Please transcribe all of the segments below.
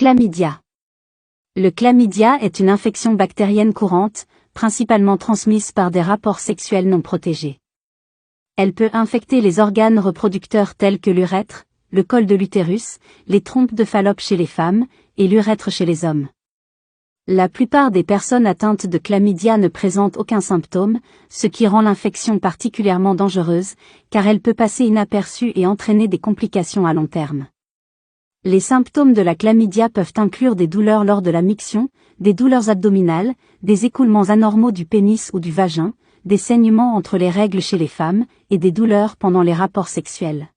Chlamydia. Le chlamydia est une infection bactérienne courante, principalement transmise par des rapports sexuels non protégés. Elle peut infecter les organes reproducteurs tels que l'urètre, le col de l'utérus, les trompes de Fallope chez les femmes, et l'urètre chez les hommes. La plupart des personnes atteintes de chlamydia ne présentent aucun symptôme, ce qui rend l'infection particulièrement dangereuse, car elle peut passer inaperçue et entraîner des complications à long terme. Les symptômes de la chlamydia peuvent inclure des douleurs lors de la miction, des douleurs abdominales, des écoulements anormaux du pénis ou du vagin, des saignements entre les règles chez les femmes, et des douleurs pendant les rapports sexuels.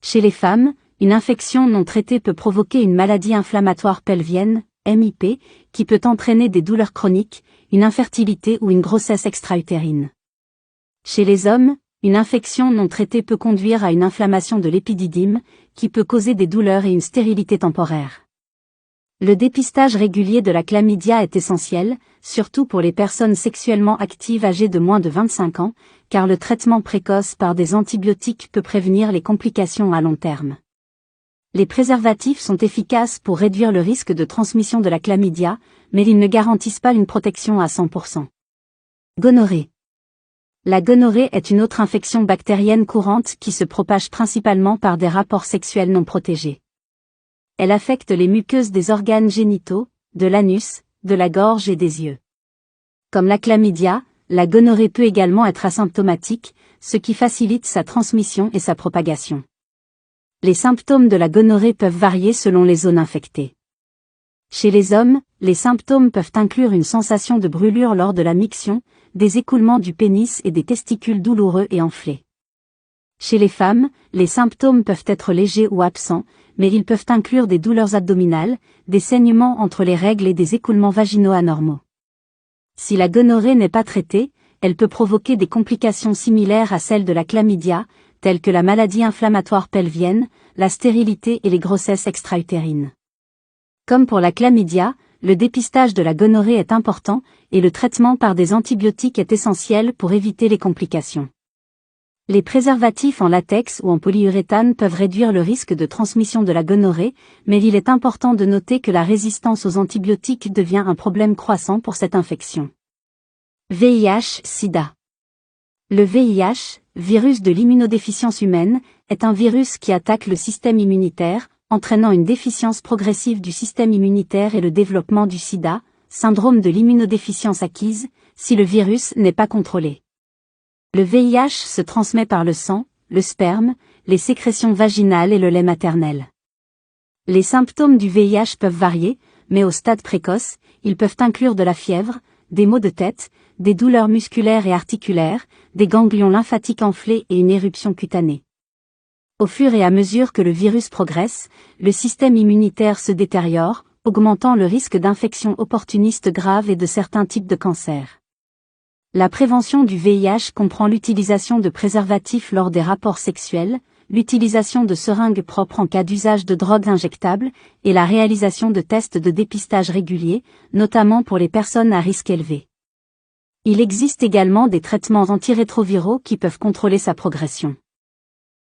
Chez les femmes, une infection non traitée peut provoquer une maladie inflammatoire pelvienne, MIP, qui peut entraîner des douleurs chroniques, une infertilité ou une grossesse extra-utérine. Chez les hommes, une infection non traitée peut conduire à une inflammation de l'épididyme, qui peut causer des douleurs et une stérilité temporaire. Le dépistage régulier de la chlamydia est essentiel, surtout pour les personnes sexuellement actives âgées de moins de 25 ans, car le traitement précoce par des antibiotiques peut prévenir les complications à long terme. Les préservatifs sont efficaces pour réduire le risque de transmission de la chlamydia, mais ils ne garantissent pas une protection à 100%. Gonorrhée. La gonorrhée est une autre infection bactérienne courante qui se propage principalement par des rapports sexuels non protégés. Elle affecte les muqueuses des organes génitaux, de l'anus, de la gorge et des yeux. Comme la chlamydia, la gonorrhée peut également être asymptomatique, ce qui facilite sa transmission et sa propagation. Les symptômes de la gonorrhée peuvent varier selon les zones infectées. Chez les hommes, les symptômes peuvent inclure une sensation de brûlure lors de la miction, des écoulements du pénis et des testicules douloureux et enflés. Chez les femmes, les symptômes peuvent être légers ou absents, mais ils peuvent inclure des douleurs abdominales, des saignements entre les règles et des écoulements vaginaux anormaux. Si la gonorrhée n'est pas traitée, elle peut provoquer des complications similaires à celles de la chlamydia, telles que la maladie inflammatoire pelvienne, la stérilité et les grossesses extra-utérines. Comme pour la chlamydia, le dépistage de la gonorrhée est important, et le traitement par des antibiotiques est essentiel pour éviter les complications. Les préservatifs en latex ou en polyuréthane peuvent réduire le risque de transmission de la gonorrhée, mais il est important de noter que la résistance aux antibiotiques devient un problème croissant pour cette infection. VIH/SIDA. Le VIH, virus de l'immunodéficience humaine, est un virus qui attaque le système immunitaire, entraînant une déficience progressive du système immunitaire et le développement du sida, syndrome de l'immunodéficience acquise, si le virus n'est pas contrôlé. Le VIH se transmet par le sang, le sperme, les sécrétions vaginales et le lait maternel. Les symptômes du VIH peuvent varier, mais au stade précoce, ils peuvent inclure de la fièvre, des maux de tête, des douleurs musculaires et articulaires, des ganglions lymphatiques enflés et une éruption cutanée. Au fur et à mesure que le virus progresse, le système immunitaire se détériore, augmentant le risque d'infections opportunistes graves et de certains types de cancers. La prévention du VIH comprend l'utilisation de préservatifs lors des rapports sexuels, l'utilisation de seringues propres en cas d'usage de drogues injectables, et la réalisation de tests de dépistage réguliers, notamment pour les personnes à risque élevé. Il existe également des traitements antirétroviraux qui peuvent contrôler sa progression.